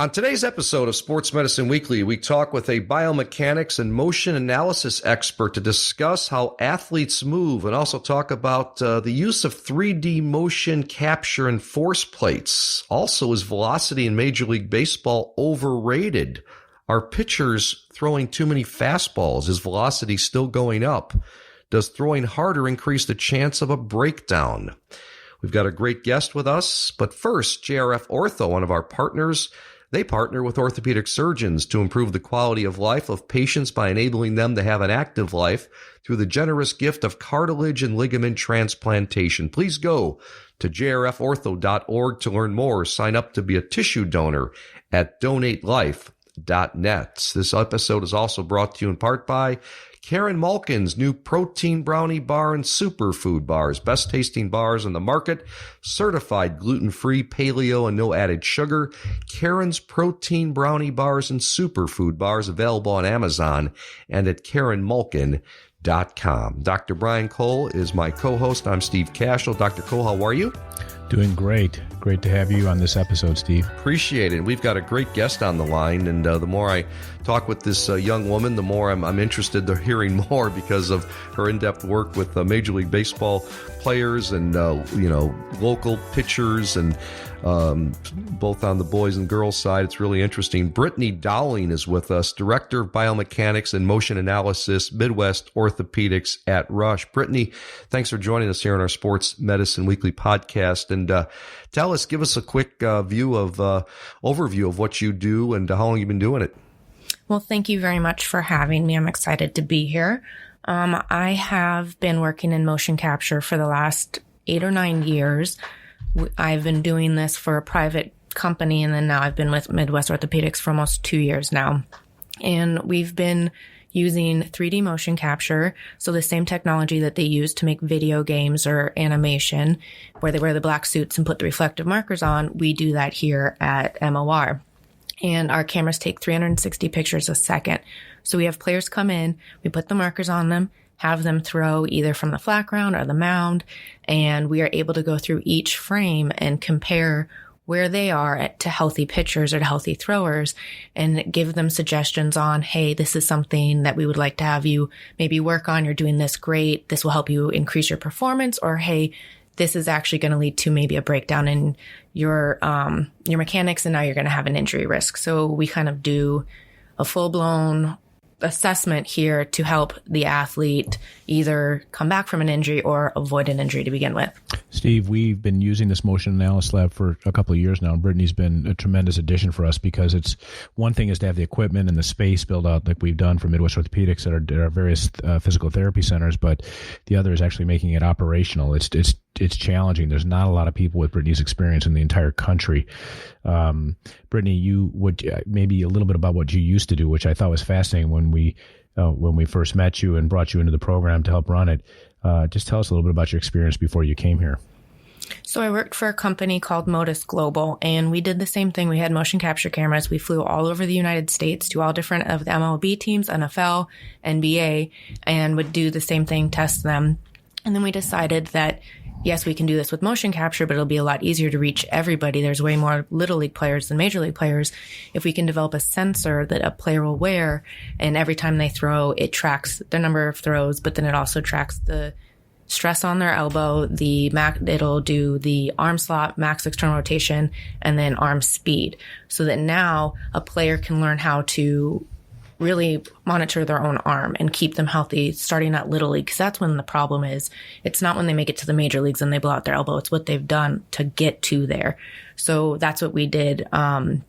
On today's episode of Sports Medicine Weekly, we talk with a biomechanics and motion analysis expert to discuss how athletes move and also talk about the use of 3D motion capture and force plates. Also, is velocity in Major League Baseball overrated? Are pitchers throwing too many fastballs? Is velocity still going up? Does throwing harder increase the chance of a breakdown? We've got a great guest with us, but first, JRF Ortho, one of our partners, they partner with orthopedic surgeons to improve the quality of life of patients by enabling them to have an active life through the generous gift of cartilage and ligament transplantation. Please go to jrfortho.org to learn more. Sign up to be a tissue donor at donatelife.net. This episode is also brought to you in part by Karen Malkin's new protein brownie bar and superfood bars. Best tasting bars on the market. Certified gluten-free, paleo, and no added sugar. Karen's protein brownie bars and superfood bars available on Amazon and at KarenMalkin.com. Dr. Brian Cole is my co-host. I'm Steve Cashel. Dr. Cole, how are you? Doing great. Great to have you on this episode, Steve. Appreciate it. We've got a great guest on the line, and the more I talk with this young woman, the more I'm interested in hearing more because of her in-depth work with Major League Baseball players and local pitchers, and both on the boys and girls side. It's really interesting. Brittany Dowling is with us, Director of Biomechanics and Motion Analysis, Midwest Orthopaedics at Rush. Brittany, thanks for joining us here on our Sports Medicine Weekly podcast. And give us a quick overview of what you do and how long you've been doing it. Well, thank you very much for having me. I'm excited to be here. I have been working in motion capture for the last 8 or 9 years. I've been doing this for a private company, and then now I've been with Midwest Orthopaedics for almost 2 years now. And we've been using 3D motion capture, so the same technology that they use to make video games or animation, where they wear the black suits and put the reflective markers on, we do that here at MOR. And our cameras take 360 pictures a second. So we have players come in, we put the markers on them, have them throw either from the flat ground or the mound, and we are able to go through each frame and compare where they are to healthy pitchers or to healthy throwers and give them suggestions on, hey, this is something that we would like to have you maybe work on. You're doing this great. This will help you increase your performance. Or, hey, this is actually going to lead to maybe a breakdown in your mechanics, and now you're going to have an injury risk. So we kind of do a full-blown assessment here to help the athlete either come back from an injury or avoid an injury to begin with. Steve, we've been using this motion analysis lab for a couple of years now, and Brittany's been a tremendous addition for us because it's one thing is to have the equipment and the space built out like we've done for Midwest Orthopaedics at our various physical therapy centers, but the other is actually making it operational. It's challenging. There's not a lot of people with Brittany's experience in the entire country. Brittany, you would maybe a little bit about what you used to do, which I thought was fascinating when we first met you and brought you into the program to help run it. Just tell us a little bit about your experience before you came here. So I worked for a company called Motus Global, and we did the same thing. We had motion capture cameras. We flew all over the United States to all different of the MLB teams, NFL, NBA, and would do the same thing, test them. And then we decided that, yes, we can do this with motion capture, but it'll be a lot easier to reach everybody. There's way more Little League players than Major League players. If we can develop a sensor that a player will wear, and every time they throw, it tracks the number of throws, but then it also tracks the stress on their elbow, it'll do the arm slot, max external rotation, and then arm speed. So that now a player can learn how to really monitor their own arm and keep them healthy starting at Little League, because that's when the problem is. It's not when they make it to the major leagues and they blow out their elbow. It's what they've done to get to there. So that's what we did. And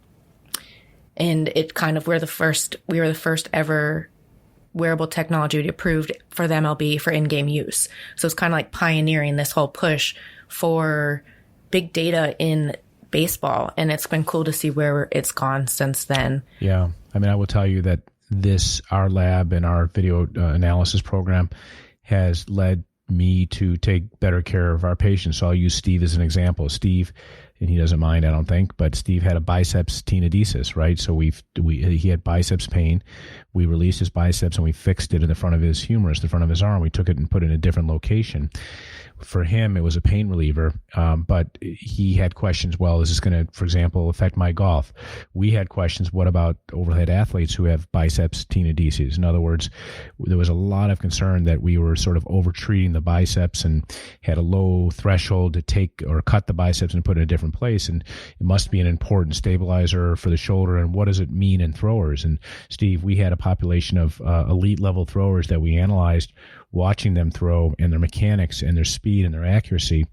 it kind of, we were the first ever wearable technology approved for the MLB for in-game use. So it's kind of like pioneering this whole push for big data in baseball. And it's been cool to see where it's gone since then. Yeah. I mean, I will tell you that our lab and our video analysis program has led me to take better care of our patients. So I'll use Steve as an example. Steve, and he doesn't mind, I don't think, but Steve had a biceps tenodesis, right? So he had biceps pain. We released his biceps and we fixed it in the front of his humerus, the front of his arm. We took it and put it in a different location. for him, it was a pain reliever, but he had questions. Well, is this going to, for example, affect my golf? We had questions. What about overhead athletes who have biceps tenodesis? In other words, there was a lot of concern that we were sort of over-treating the biceps and had a low threshold to take or cut the biceps and put it in a different place. And it must be an important stabilizer for the shoulder. And what does it mean in throwers? And Steve, we had a population of elite level throwers that we analyzed, watching them throw and their mechanics and their speed and their accuracy.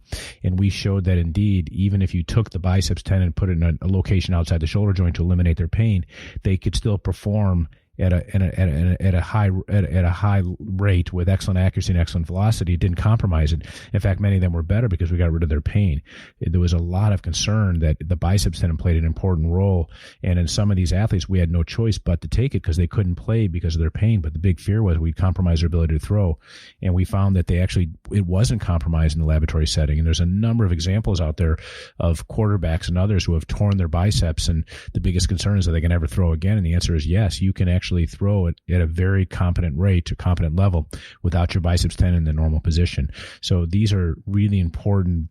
And we showed that indeed, even if you took the biceps tendon and put it in a location outside the shoulder joint to eliminate their pain, they could still perform at a high rate with excellent accuracy and excellent velocity. It didn't compromise it. In fact, many of them were better because we got rid of their pain. There was a lot of concern that the biceps tendon played an important role, and in some of these athletes, we had no choice but to take it because they couldn't play because of their pain. But the big fear was we'd compromise their ability to throw, and we found that it wasn't compromised in the laboratory setting. And there's a number of examples out there of quarterbacks and others who have torn their biceps, and the biggest concern is that they can never throw again. And the answer is yes, you can actually throw it at a very competent rate, a competent level, without your biceps tendon in the normal position. So these are really important,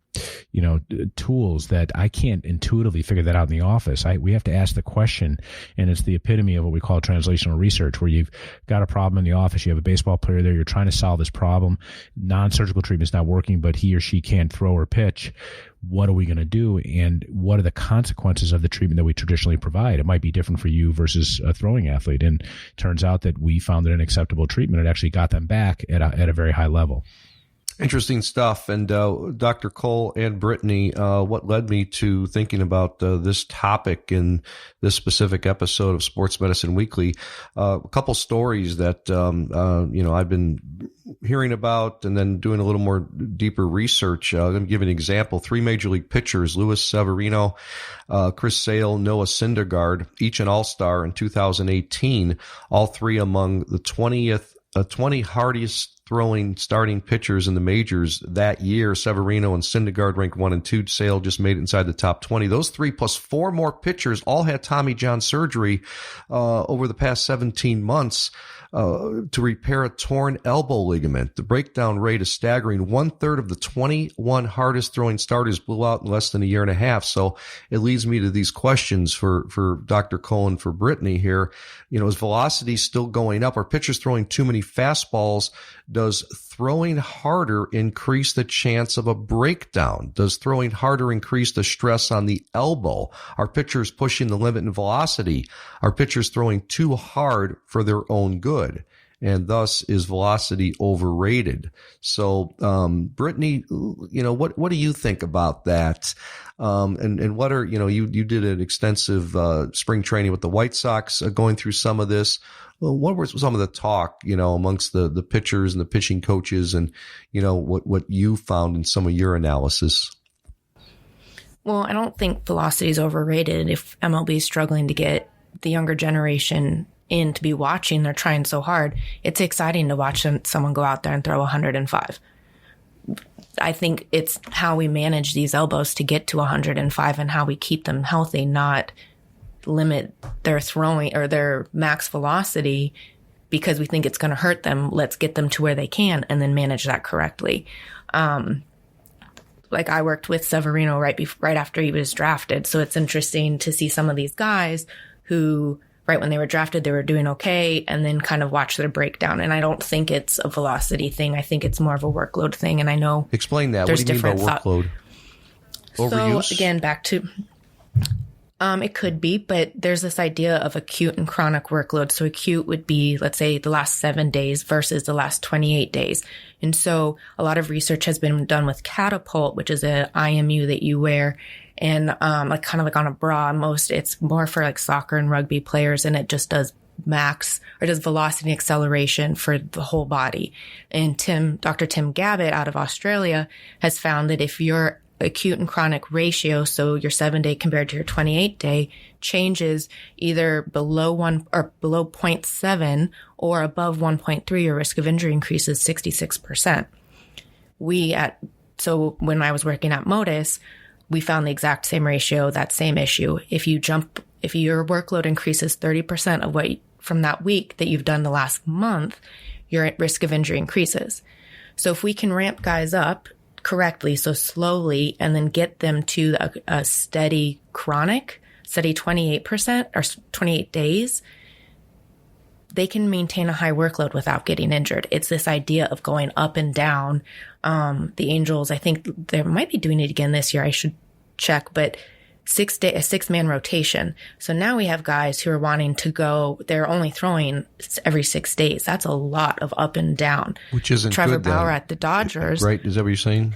tools that I can't intuitively figure that out in the office. We have to ask the question, and it's the epitome of what we call translational research, where you've got a problem in the office, you have a baseball player there, you're trying to solve this problem, non-surgical treatment's not working, but he or she can't throw or pitch. What are we going to do, and what are the consequences of the treatment that we traditionally provide? It might be different for you versus a throwing athlete, and it turns out that we found that an acceptable treatment had actually got them back at a very high level. Interesting stuff. And Dr. Cole and Brittany, what led me to thinking about this topic in this specific episode of Sports Medicine Weekly, a couple stories that I've been hearing about and then doing a little more deeper research. Let me give you an example. 3 major league pitchers, Luis Severino, Chris Sale, Noah Syndergaard, each an all-star in 2018, all three among the 20 hardest throwing starting pitchers in the majors that year. Severino and Syndergaard ranked 1 and 2. Sale just made it inside the top 20. Those 3 plus 4 more pitchers all had Tommy John surgery over the past 17 months to repair a torn elbow ligament. The breakdown rate is staggering. 1/3 of the 21 hardest throwing starters blew out in less than a year and a half. So it leads me to these questions for Dr. Cole and for Brittany here. Is velocity still going up? Are pitchers throwing too many fastballs? Does throwing harder increase the chance of a breakdown? Does throwing harder increase the stress on the elbow? Are pitchers pushing the limit in velocity? Are pitchers throwing too hard for their own good? And thus, is velocity overrated? So, Brittany, what do you think about that? And what are, you did an extensive spring training with the White Sox, going through some of this. Well, what was some of the talk, amongst the pitchers and the pitching coaches, and, what you found in some of your analysis? Well, I don't think velocity is overrated. If MLB is struggling to get the younger generation in to be watching, they're trying so hard. It's exciting to watch someone go out there and throw 105. I think it's how we manage these elbows to get to 105 and how we keep them healthy, not limit their throwing or their max velocity because we think it's going to hurt them. Let's get them to where they can and then manage that correctly. Like I worked with Severino right after he was drafted. So it's interesting to see some of these guys who right when they were drafted, they were doing okay, and then kind of watch their breakdown. And I don't think it's a velocity thing. I think it's more of a workload thing. And I know explain that. What do you mean by workload? Overuse? So again, back to it could be, but there's this idea of acute and chronic workload. So acute would be, let's say, the last 7 days versus the last 28 days. And so a lot of research has been done with Catapult, which is a IMU that you wear, and like kind of like on a bra. It's more for like soccer and rugby players, and it just does does velocity and acceleration for the whole body. And Dr. Tim Gabbett out of Australia has found that if your acute and chronic ratio, so your 7-day compared to your 28-day, changes either below 1 or below 0.7 or above 1.3, your risk of injury increases 66%. So when I was working at Motus, we found the exact same ratio, that same issue. If your workload increases 30% from that week that you've done the last month, your risk of injury increases. So if we can ramp guys up correctly, so slowly, and then get them to a steady 28% or 28 days, they can maintain a high workload without getting injured. It's this idea of going up and down. The Angels, I think they might be doing it again this year. I should check, but a 6-man rotation. So now we have guys who are wanting to go, they're only throwing every 6 days. That's a lot of up and down. Which isn't Trevor good Bauer then. at the Dodgers. Right. Is that what you're saying?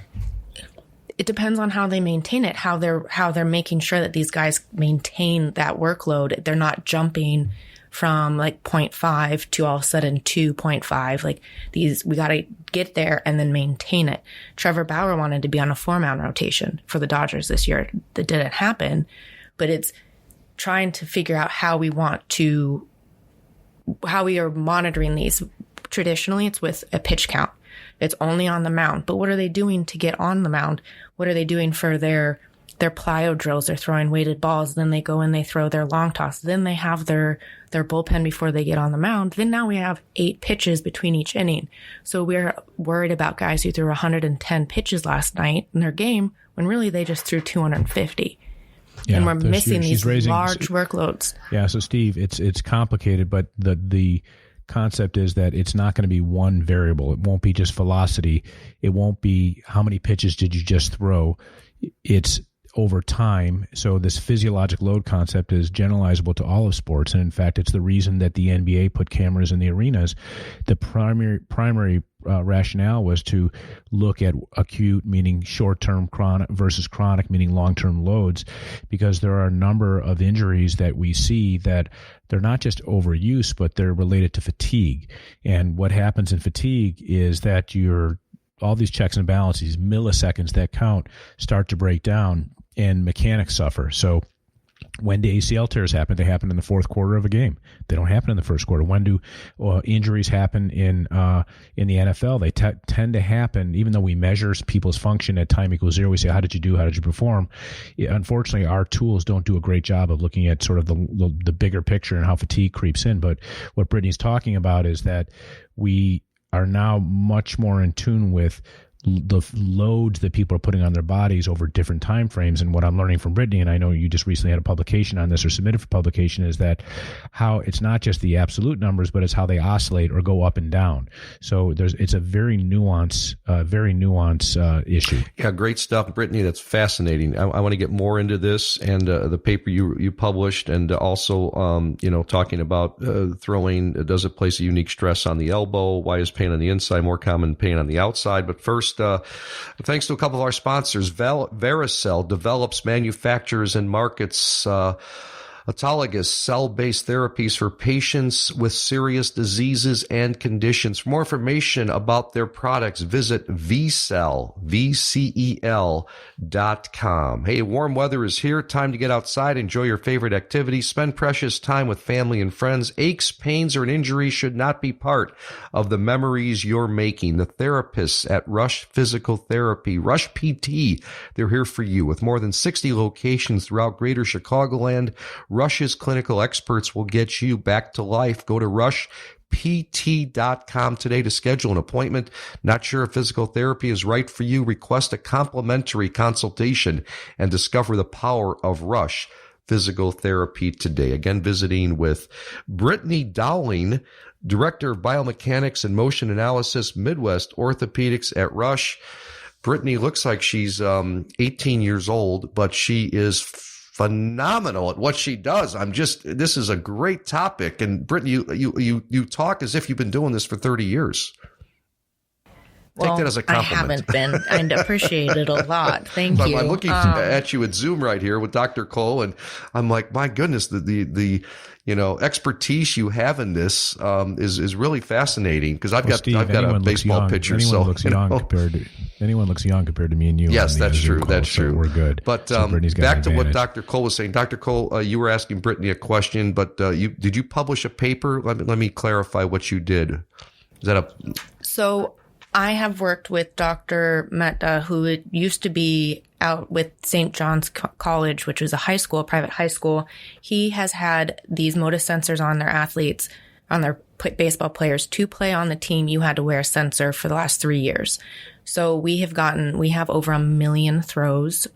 It depends on how they maintain it, how they're making sure that these guys maintain that workload. They're not jumping from like 0.5 to all of a sudden 2.5. Like these, we got to get there and then maintain it. Trevor Bauer wanted to be on a 4-man rotation for the Dodgers this year. That didn't happen, but it's trying to figure out how we are monitoring these. Traditionally, it's with a pitch count. It's only on the mound. But what are they doing to get on the mound? What are they doing for their plyo drills? They're throwing weighted balls. Then they go and they throw their long toss. Then they have their bullpen before they get on the mound. Then now we have 8 pitches between each inning. So we're worried about guys who threw 110 pitches last night in their game when really they just threw 250. Yeah, and we're missing these large workloads. Yeah. So Steve, it's complicated, but the concept is that it's not going to be one variable. It won't be just velocity. It won't be how many pitches did you just throw. It's over time. So this physiologic load concept is generalizable to all of sports. And in fact, it's the reason that the NBA put cameras in the arenas. The primary rationale was to look at acute, meaning short-term chronic versus chronic, meaning long-term loads, because there are a number of injuries that we see that they're not just overuse, but they're related to fatigue. And what happens in fatigue is that all these checks and balances, milliseconds that count, start to break down, and mechanics suffer. So when do ACL tears happen? They happen in the fourth quarter of a game. They don't happen in the first quarter. When do injuries happen in the NFL? They tend to happen, even though we measure people's function at time equals 0. We say, how did you do? How did you perform? Unfortunately, our tools don't do a great job of looking at sort of the bigger picture and how fatigue creeps in. But what Brittany's talking about is that we are now much more in tune with the loads that people are putting on their bodies over different time frames. And what I'm learning from Brittany, and I know you just recently had a publication on this or submitted for publication, is that how it's not just the absolute numbers, but it's how they oscillate or go up and down. So it's a very nuanced issue. Yeah, great stuff, Brittany. That's fascinating. I want to get more into this and the paper you published, and also talking about throwing. Does it place a unique stress on the elbow? Why is pain on the inside more common than pain on the outside? But first, thanks to a couple of our sponsors. Vericell develops, manufactures, and markets autologous cell-based therapies for patients with serious diseases and conditions. For more information about their products, visit VCEL.com. Hey, warm weather is here. Time to get outside, enjoy your favorite activity, spend precious time with family and friends. Aches, pains, or an injury should not be part of the memories you're making. The therapists at Rush Physical Therapy, Rush PT, they're here for you. With more than 60 locations throughout greater Chicagoland, Rush's clinical experts will get you back to life. Go to rushpt.com today to schedule an appointment. Not sure if physical therapy is right for you? Request a complimentary consultation and discover the power of Rush Physical Therapy today. Again, visiting with Brittany Dowling, Director of Biomechanics and Motion Analysis, Midwest Orthopaedics at Rush. Brittany looks like she's 18 years old, but she is phenomenal at what she does. This is a great topic. And Brittany, you talk as if you've been doing this for 30 years. Take that as a compliment. I haven't been. I appreciate it a lot. Thank you. I'm looking at you at Zoom right here with Dr. Cole, and I'm like, my goodness, the expertise you have in this is really fascinating, because I've got a baseball pitcher. Anyone looks young compared to me and you. Yes, that's true. That's true. So we're good. But back to what Dr. Cole was saying. Dr. Cole, you were asking Brittany a question, but did you publish a paper? Let me clarify what you did. So I have worked with Dr. Mehta, who used to be out with St. John's College, which was a private high school. He has had these Motus sensors on their athletes, on their baseball players to play on the team, you had to wear a sensor for the last 3 years. So we have over 1 million throws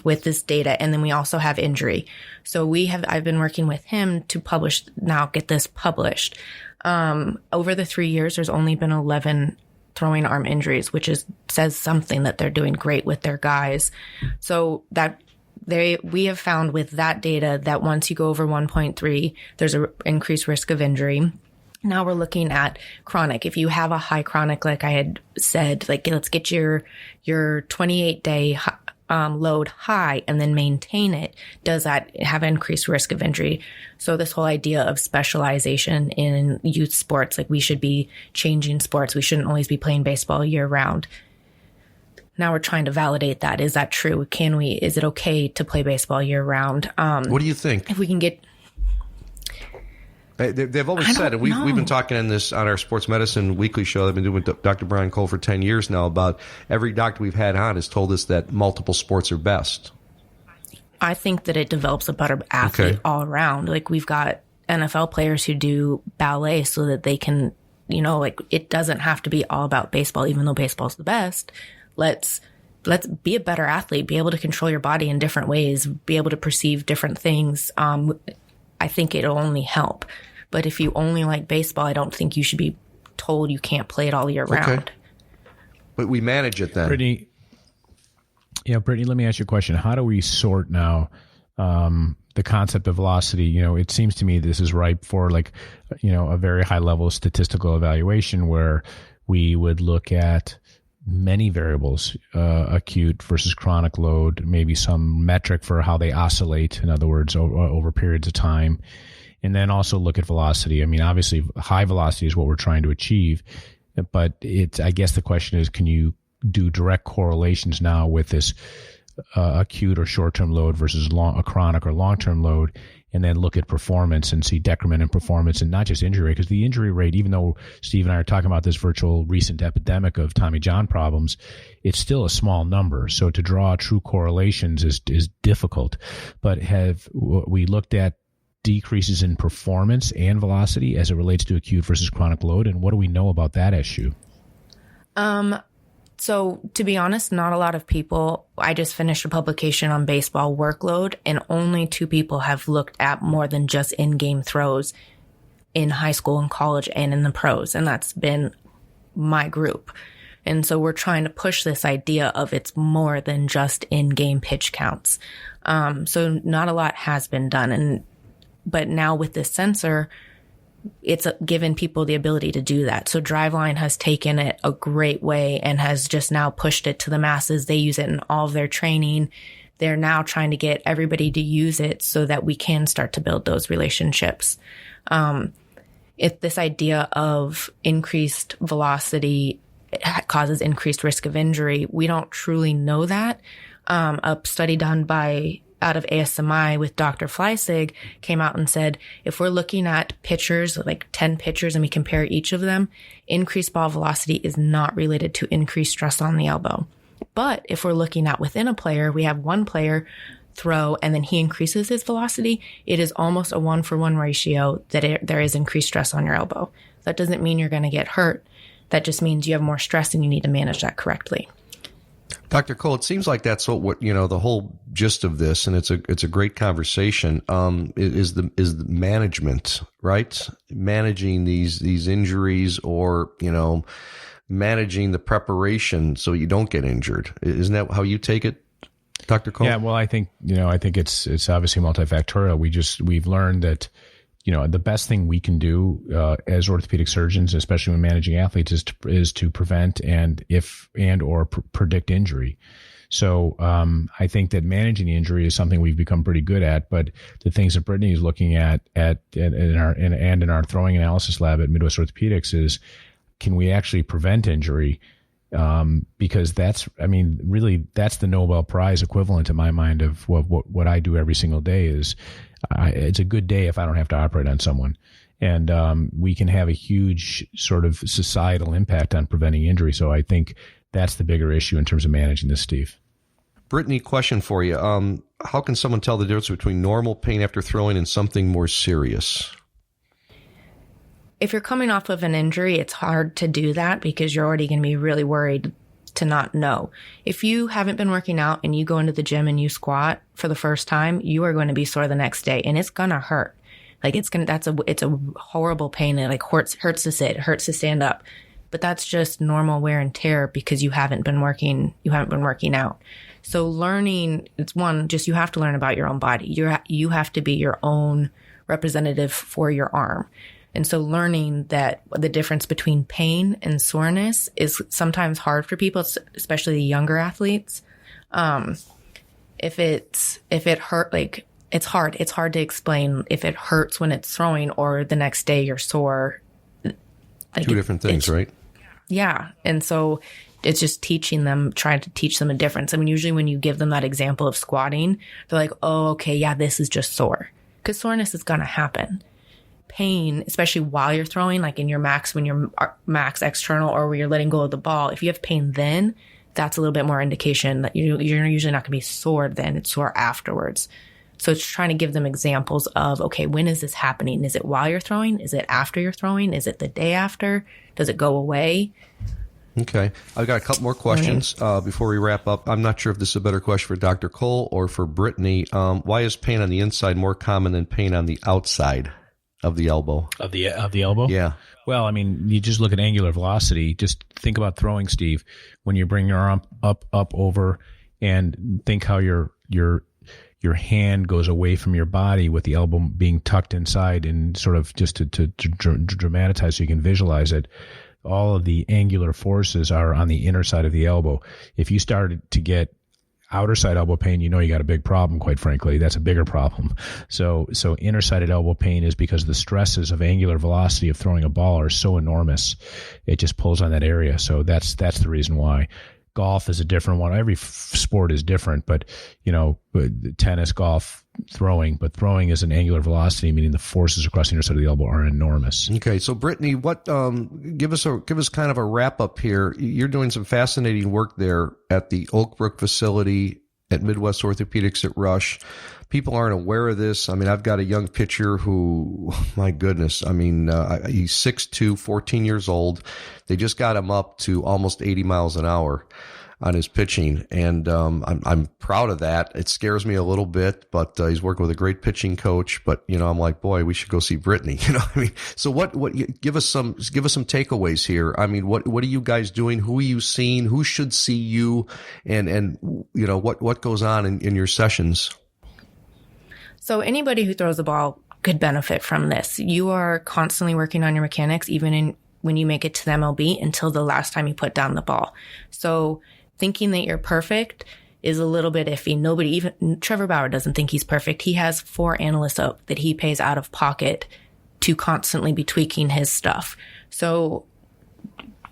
with this data. And then we also have injury. So I've been working with him to get this published. Over the 3 years, there's only been 11 throwing arm injuries, which says something that they're doing great with their guys. So we have found with that data that once you go over 1.3, there's an increased risk of injury. Now we're looking at chronic. If you have a high chronic, like I had said, like let's get your 28-day load high and then maintain it. Does that have increased risk of injury? So this whole idea of specialization in youth sports, like we should be changing sports. We shouldn't always be playing baseball year round. Now we're trying to validate that. Is that true? Is it okay to play baseball year round? What do you think? If we can get... They've always said, and we've been talking on our Sports Medicine Weekly show I've been doing with Dr. Brian Cole for 10 years now, about every doctor we've had on has told us that multiple sports are best. I think that it develops a better athlete all around. Like we've got NFL players who do ballet so that they can, it doesn't have to be all about baseball, even though baseball's the best. Let's be a better athlete, be able to control your body in different ways, be able to perceive different things. I think it'll only help. But if you only like baseball, I don't think you should be told you can't play it all year round. But we manage it then. Brittany, let me ask you a question. How do we sort now the concept of velocity? It seems to me this is ripe for a very high level of statistical evaluation where we would look at many variables, acute versus chronic load, maybe some metric for how they oscillate, in other words, over periods of time, and then also look at velocity. I mean, obviously, high velocity is what we're trying to achieve, but I guess the question is, can you do direct correlations now with this acute or short-term load versus a chronic or long-term load, and then look at performance and see decrement in performance and not just injury rate? Because the injury rate, even though Steve and I are talking about this virtual recent epidemic of Tommy John problems, it's still a small number. So to draw true correlations is difficult. But have we looked at decreases in performance and velocity as it relates to acute versus chronic load? And what do we know about that issue? So to be honest, not a lot of people. I just finished a publication on baseball workload, and only 2 people have looked at more than just in-game throws in high school and college and in the pros. And that's been my group. And so we're trying to push this idea of it's more than just in-game pitch counts. So not a lot has been done. But now with this sensor, it's given people the ability to do that. So Driveline has taken it a great way and has just now pushed it to the masses. They use it in all of their training. They're now trying to get everybody to use it so that we can start to build those relationships. This idea of increased velocity causes increased risk of injury, we don't truly know that. A study done out of ASMI with Dr. Fleissig came out and said, if we're looking at pitchers, like 10 pitchers, and we compare each of them, increased ball velocity is not related to increased stress on the elbow. But if we're looking at within a player, we have one player throw and then he increases his velocity, it is almost a 1-for-1 ratio that there is increased stress on your elbow. That doesn't mean you're going to get hurt. That just means you have more stress and you need to manage that correctly. Dr. Cole, it seems like that's what the whole gist of this, and it's a great conversation. Is the management, right? Managing these injuries, or managing the preparation so you don't get injured. Isn't that how you take it, Dr. Cole? Yeah. Well, I think it's obviously multifactorial. We've learned that the best thing we can do as orthopedic surgeons, especially when managing athletes, is to prevent or predict injury. So I think that managing the injury is something we've become pretty good at. But the things that Brittany is looking at in our throwing analysis lab at Midwest Orthopaedics is, can we actually prevent injury? Because that's the Nobel Prize equivalent in my mind of what I do every single day. Is it's a good day if I don't have to operate on someone. And we can have a huge sort of societal impact on preventing injury. So I think that's the bigger issue in terms of managing this, Steve. Brittany, question for you. How can someone tell the difference between normal pain after throwing and something more serious? if you're coming off of an injury, it's hard to do that because you're already going to be really worried to not know. If you haven't been working out and you go into the gym and you squat for the first time, you are going to be sore the next day, and it's going to hurt. Like it's a horrible pain. It like hurts to sit, it hurts to stand up, but that's just normal wear and tear because you haven't been working out. So learning, it's one, just you have to learn about your own body. You have to be your own representative for your arm. And so learning that the difference between pain and soreness is sometimes hard for people, especially younger athletes. If it hurt, like it's hard to explain if it hurts when it's throwing or the next day you're sore. Like Two different things, right? Yeah. And so it's just trying to teach them a difference. I mean, usually when you give them that example of squatting, they're like, oh, okay, yeah, this is just sore. Because soreness is going to happen. Pain, especially while you're throwing, like in your max, when you're max external or where you're letting go of the ball, if you have pain then, that's a little bit more indication that you're usually not going to be sore then. It's sore afterwards. So it's trying to give them examples of, okay, when is this happening? Is it while you're throwing? Is it after you're throwing? Is it the day after? Does it go away? Okay. I've got a couple more questions before we wrap up. I'm not sure if this is a better question for Dr. Cole or for Brittany. Why is pain on the inside more common than pain on the outside of the elbow? Of the elbow? Yeah. Well, I mean, you just look at angular velocity. Just think about throwing, Steve. When you bring your arm up, over, and think how your hand goes away from your body with the elbow being tucked inside, and sort of just to dramatize so you can visualize it. All of the angular forces are on the inner side of the elbow. If you started to get outer side elbow pain, you know you got a big problem, quite frankly. That's a bigger problem. So inner sided elbow pain is because the stresses of angular velocity of throwing a ball are so enormous. It just pulls on that area. So that's the reason why. Golf is a different one. Every sport is different, but tennis, golf, throwing. But throwing is an angular velocity, meaning the forces across the inner side of the elbow are enormous. Okay, so Brittany, what give us kind of a wrap up here. You're doing some fascinating work there at the Oak Brook facility at Midwest Orthopaedics at Rush. People aren't aware of this. I mean, I've got a young pitcher who, my goodness, I mean, he's 6'2", 14 years old. They just got him up to almost 80 miles an hour on his pitching, and I'm proud of that. It scares me a little bit, but he's working with a great pitching coach. But I'm like, boy, we should go see Brittany. I mean, so what? Give us some takeaways here. I mean, what are you guys doing? Who are you seeing? Who should see you? And what goes on in your sessions? So anybody who throws the ball could benefit from this. You are constantly working on your mechanics, even when you make it to the MLB, until the last time you put down the ball. So thinking that you're perfect is a little bit iffy. Even Trevor Bauer doesn't think he's perfect. He has 4 analysts that he pays out of pocket to constantly be tweaking his stuff. So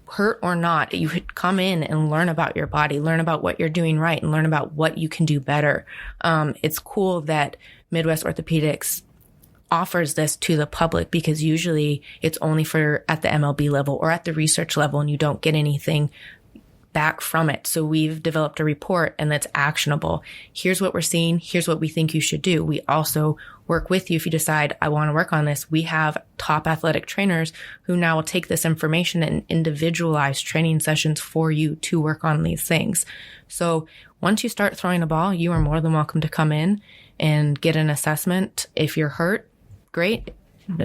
hurt or not, you could come in and learn about your body, learn about what you're doing right, and learn about what you can do better. It's cool that Midwest Orthopaedics offers this to the public, because usually it's only for at the MLB level or at the research level, and you don't get anything back from it. So we've developed a report, and that's actionable. Here's what we're seeing. Here's what we think you should do. We also work with you if you decide, I want to work on this. We have top athletic trainers who now will take this information and individualize training sessions for you to work on these things. So once you start throwing a ball, you are more than welcome to come in and get an assessment. If you're hurt, great.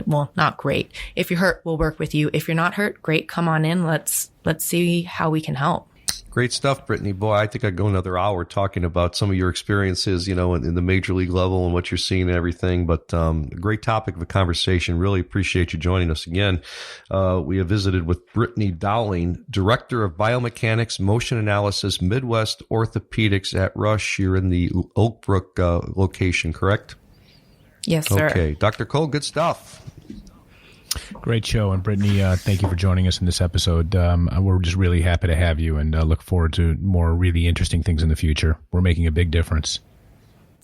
Well, not great. If you're hurt, we'll work with you. If you're not hurt, great. Come on in. Let's see how we can help. Great stuff, Brittany. Boy, I think I'd go another hour talking about some of your experiences, in the major league level and what you're seeing and everything. But a great topic of a conversation. Really appreciate you joining us again. We have visited with Brittany Dowling, Director of Biomechanics, Motion Analysis, Midwest Orthopaedics at Rush. You're in the Oak Brook location, correct? Yes, sir. Okay. Dr. Cole, good stuff. Great show. And Brittany, thank you for joining us in this episode. We're just really happy to have you, and look forward to more really interesting things in the future. We're making a big difference.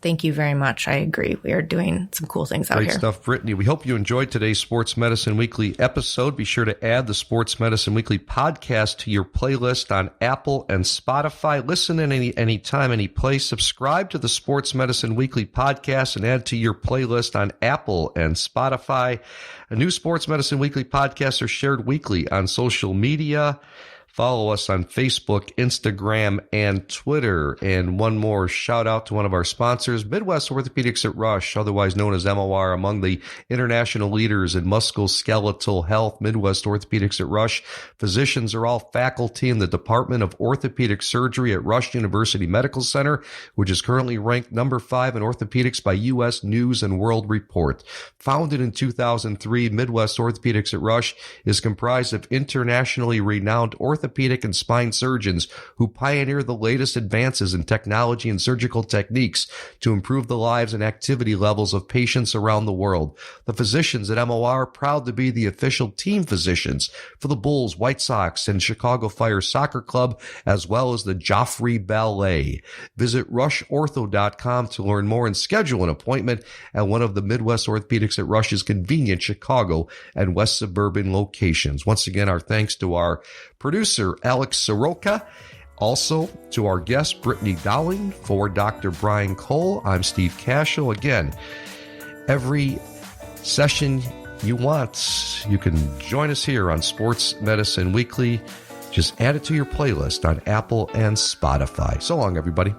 Thank you very much. I agree. We are doing some cool things out here. Great stuff, Brittany. We hope you enjoyed today's Sports Medicine Weekly episode. Be sure to add the Sports Medicine Weekly podcast to your playlist on Apple and Spotify. Listen in any time, any place. Subscribe to the Sports Medicine Weekly podcast and add to your playlist on Apple and Spotify. A new Sports Medicine Weekly podcasts are shared weekly on social media. Follow us on Facebook, Instagram, and Twitter. And one more shout out to one of our sponsors, Midwest Orthopaedics at Rush, otherwise known as MOR, among the international leaders in musculoskeletal health. Midwest Orthopaedics at Rush. Physicians are all faculty in the Department of Orthopedic Surgery at Rush University Medical Center, which is currently ranked number 5 in orthopedics by U.S. News and World Report. Founded in 2003, Midwest Orthopaedics at Rush is comprised of internationally renowned orthopedic and spine surgeons who pioneer the latest advances in technology and surgical techniques to improve the lives and activity levels of patients around the world. The physicians at MOR are proud to be the official team physicians for the Bulls, White Sox, and Chicago Fire Soccer Club, as well as the Joffrey Ballet. Visit rushortho.com to learn more and schedule an appointment at one of the Midwest Orthopaedics at Rush's convenient Chicago and West Suburban locations. Once again, our thanks to our producer, Alex Soroka. Also to our guest, Brittany Dowling. For Dr. Brian Cole, I'm Steve Cashel. Again, every session you want, you can join us here on Sports Medicine Weekly. Just add it to your playlist on Apple and Spotify. So long, everybody.